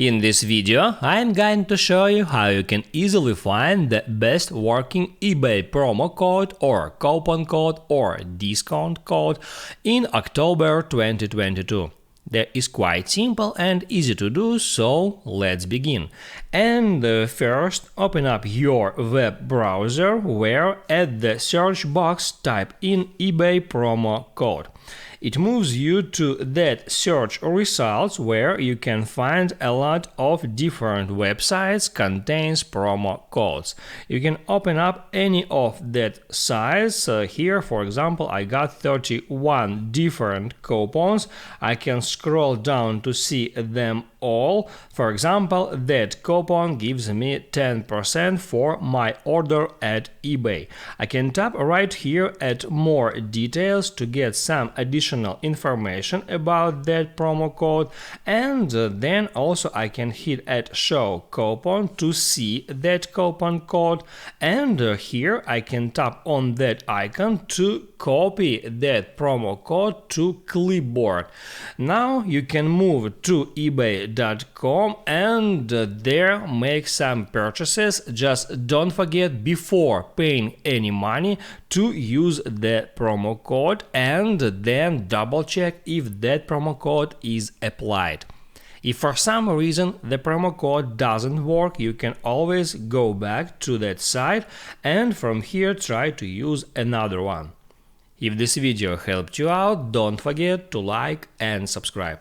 In this video, I'm going to show you how you can easily find the best working eBay promo code or coupon code or discount code in October 2022. That is quite simple and easy to do, so let's begin. And first, open up your web browser where at the search box type in eBay promo code. It moves you to that search results where you can find a lot of different websites contains promo codes. You can open up any of that sites. Here, for example, I got 31 different coupons. I can scroll down to see them all. For example, that coupon gives me 10% for my order at eBay. I can tap right here at more details to get some additional information about that promo code, and then also I can hit at show coupon to see that coupon code, and here I can tap on that icon to copy that promo code to clipboard. Now you can move to ebay.com and there make some purchases. Just don't forget before paying any money to use the promo code and then double check if that promo code is applied. If for some reason the promo code doesn't work, you can always go back to that site and from here try to use another one. If this video helped you out, don't forget to like and subscribe.